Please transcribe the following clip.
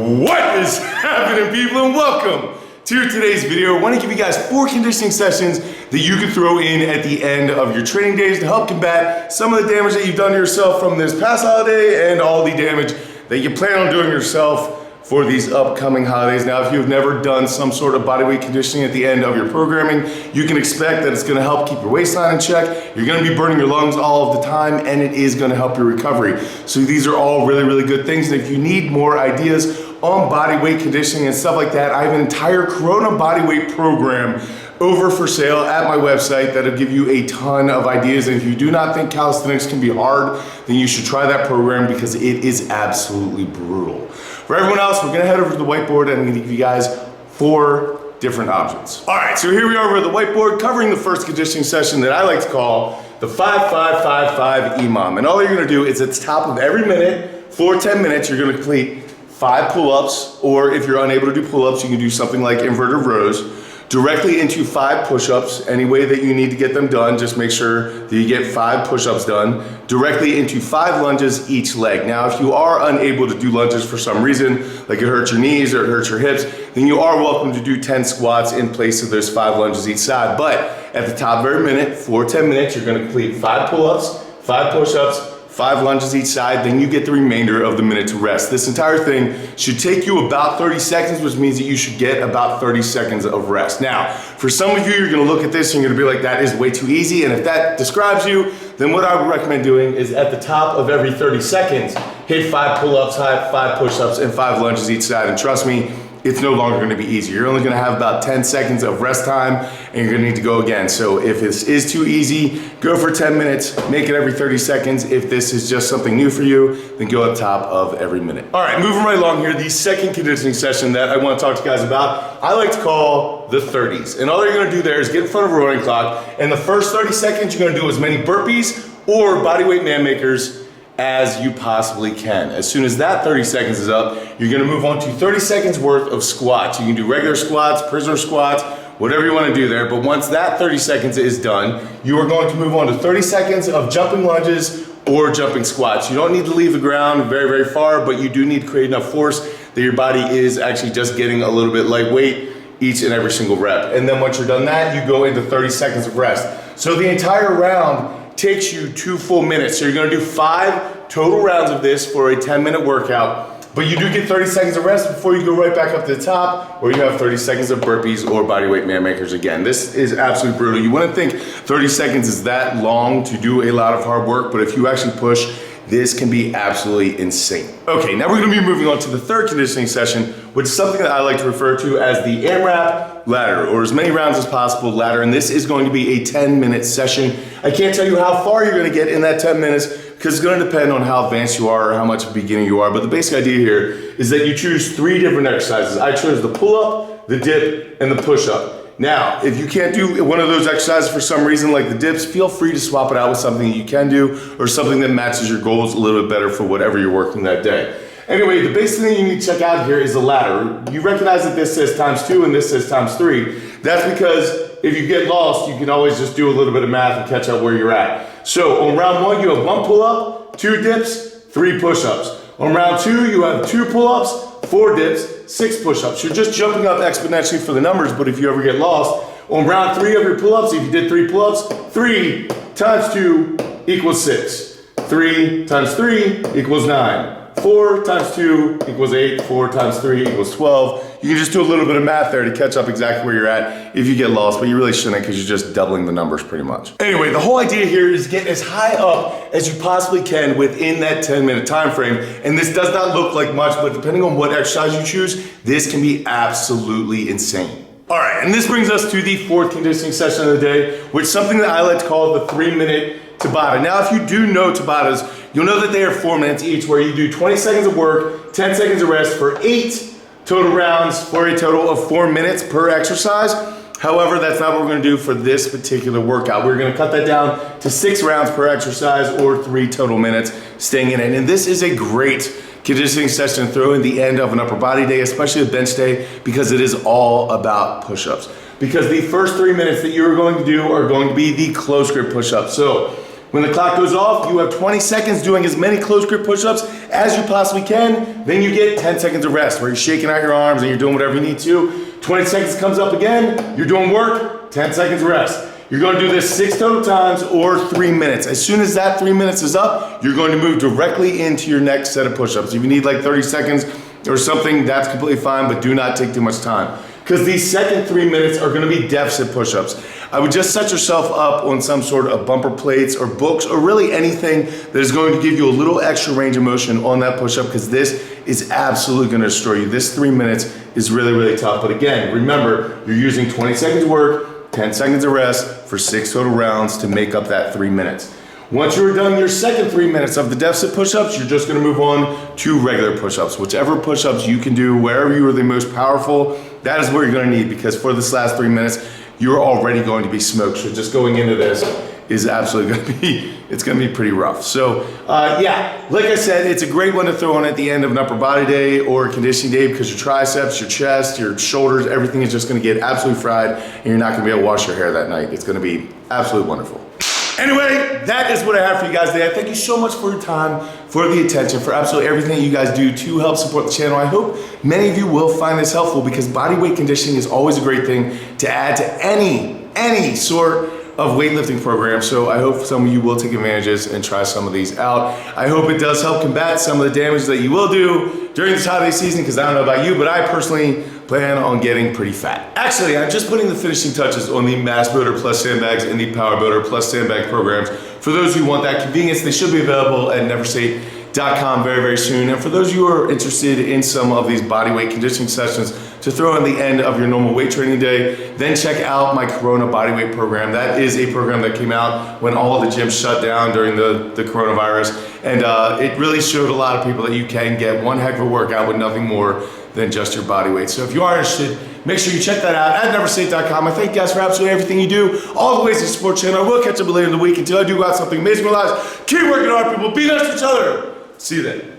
What is happening, people, and welcome to today's video. I want to give you guys 4 conditioning sessions that you can throw in at the end of your training days to help combat some of the damage that you've done to yourself from this past holiday and all the damage that you plan on doing yourself for these upcoming holidays. Now, if you've never done some sort of bodyweight conditioning at the end of your programming, you can expect that it's gonna help keep your waistline in check. You're gonna be burning your lungs all of the time, and it is gonna help your recovery. So these are all really, really good things. And if you need more ideas on bodyweight conditioning and stuff like that, I have an entire Corona bodyweight program over for sale at my website that'll give you a ton of ideas. And if you do not think calisthenics can be hard, then you should try that program because it is absolutely brutal. For everyone else, we're gonna head over to the whiteboard and I'm gonna give you guys 4 different options. All right, so here we are over the whiteboard covering the first conditioning session that I like to call the 5-5-5-5 EMOM. And all you're gonna do is at the top of every minute, for 10 minutes, you're gonna complete 5 pull-ups, or if you're unable to do pull-ups, you can do something like inverted rows, directly into 5 push-ups. Any way that you need to get them done, just make sure that you get 5 push-ups done, directly into 5 lunges each leg. Now, if you are unable to do lunges for some reason, like it hurts your knees or it hurts your hips, then you are welcome to do 10 squats in place of those 5 lunges each side. But at the top of every minute, for 10 minutes, you're gonna complete 5 pull-ups, 5 push-ups, 5 lunges each side, then you get the remainder of the minute to rest. This entire thing should take you about 30 seconds, which means that you should get about 30 seconds of rest. Now, for some of you, you're gonna look at this and you're gonna be like, that is way too easy. And if that describes you, then what I would recommend doing is at the top of every 30 seconds, hit 5 pull-ups, 5 push-ups, and 5 lunges each side. And trust me, it's no longer gonna be easy. You're only gonna have about 10 seconds of rest time and you're gonna need to go again. So if this is too easy, go for 10 minutes, make it every 30 seconds. If this is just something new for you, then go at the top of every minute. All right, moving right along here, the second conditioning session that I wanna talk to you guys about, I like to call the 30s. And all you're gonna do there is get in front of a running clock, and the first 30 seconds, you're gonna do as many burpees or bodyweight man makers as you possibly can. As soon as that 30 seconds is up, you're gonna move on to 30 seconds worth of squats. You can do regular squats, prisoner squats, whatever you wanna do there, but once that 30 seconds is done, you are going to move on to 30 seconds of jumping lunges or jumping squats. You don't need to leave the ground very, very far, but you do need to create enough force that your body is actually just getting a little bit lightweight each and every single rep. And then once you're done that, you go into 30 seconds of rest. So the entire round takes you 2 full minutes. So you're gonna do 5 total rounds of this for a 10-minute workout, but you do get 30 seconds of rest before you go right back up to the top, or you have 30 seconds of burpees or bodyweight man makers again. This is absolutely brutal. You wouldn't think 30 seconds is that long to do a lot of hard work, but if you actually push, this can be absolutely insane. Okay, now we're gonna be moving on to the third conditioning session, which is something that I like to refer to as the AMRAP ladder, or as many rounds as possible ladder, and this is going to be a 10-minute session. I can't tell you how far you're gonna get in that 10 minutes because it's gonna depend on how advanced you are or how much of a beginner you are, but the basic idea here is that you choose 3 different exercises. I chose the pull-up, the dip, and the push-up. Now, if you can't do one of those exercises for some reason, like the dips, feel free to swap it out with something that you can do or something that matches your goals a little bit better for whatever you're working that day. Anyway, the basic thing you need to check out here is the ladder. You recognize that this says ×2 and this says ×3. That's because if you get lost, you can always just do a little bit of math and catch up where you're at. So on round 1, you have 1 pull-up, 2 dips, 3 push-ups. On round 2, you have 2 pull-ups, 4 dips, 6 push-ups. You're just jumping up exponentially for the numbers, but if you ever get lost, on round 3 of your pull-ups, if you did 3 pull-ups, 3 × 2 equals 6. 3 × 3 equals 9. 4 × 2 equals 8. 4 × 3 equals 12. You can just do a little bit of math there to catch up exactly where you're at if you get lost, but you really shouldn't because you're just doubling the numbers pretty much. Anyway, the whole idea here is get as high up as you possibly can within that 10-minute time frame. And this does not look like much, but depending on what exercise you choose, this can be absolutely insane. All right, and this brings us to the 4th conditioning session of the day, which is something that I like to call the 3-minute Tabata. Now, if you do know Tabatas, you'll know that they are 4 minutes each, where you do 20 seconds of work, 10 seconds of rest for 8 total rounds for a total of 4 minutes per exercise. However, that's not what we're gonna do for this particular workout. We're gonna cut that down to 6 rounds per exercise or 3 total minutes staying in it. And this is a great conditioning session to throw in the end of an upper body day, especially a bench day, because it is all about push-ups. Because the first 3 minutes that you're going to do are going to be the close grip push-ups. So When the clock goes off, you have 20 seconds doing as many close grip push-ups as you possibly can. Then you get 10 seconds of rest where you're shaking out your arms and you're doing whatever you need to. 20 seconds comes up again, you're doing work, 10 seconds of rest. You're going to do this 6 total times or 3 minutes. As soon as that 3 minutes is up, you're going to move directly into your next set of push-ups. If you need like 30 seconds or something, that's completely fine, but do not take too much time. Because these second 3 minutes are gonna be deficit push-ups. I would just set yourself up on some sort of bumper plates or books or really anything that is going to give you a little extra range of motion on that push-up, because this is absolutely gonna destroy you. This 3 minutes is really, really tough. But again, remember, you're using 20 seconds of work, 10 seconds of rest for 6 total rounds to make up that 3 minutes. Once you're done your second 3 minutes of the deficit push-ups, you're just gonna move on to regular push-ups. Whichever push-ups you can do, wherever you are the most powerful, that is what you're gonna need, because for this last 3 minutes, you're already going to be smoked. So just going into this is absolutely gonna be pretty rough. So yeah, like I said, it's a great one to throw on at the end of an upper body day or a conditioning day, because your triceps, your chest, your shoulders, everything is just gonna get absolutely fried and you're not gonna be able to wash your hair that night. It's gonna be absolutely wonderful. Anyway, that is what I have for you guys today. I thank you so much for your time, for the attention, for absolutely everything you guys do to help support the channel. I hope many of you will find this helpful, because body weight conditioning is always a great thing to add to any sort of weightlifting program. So I hope some of you will take advantages and try some of these out. I hope it does help combat some of the damage that you will do during this holiday season, because I don't know about you, but I personally plan on getting pretty fat. Actually, I'm just putting the finishing touches on the Mass Builder Plus Sandbags and the Power Builder Plus Sandbag programs. For those who want that convenience, they should be available at neversate.com very, very soon. And for those of you who are interested in some of these body weight conditioning sessions to throw in the end of your normal weight training day, then check out my Corona Bodyweight program. That is a program that came out when all of the gyms shut down during the coronavirus. And it really showed a lot of people that you can get one heck of a workout with nothing more than just your body weight. So if you are interested, make sure you check that out at neversate.com. I thank you guys for absolutely everything you do, all the ways to support the channel. I will catch up later in the week. Until I do got something amazing in my lives, keep working hard, people. Be nice to each other. See you then.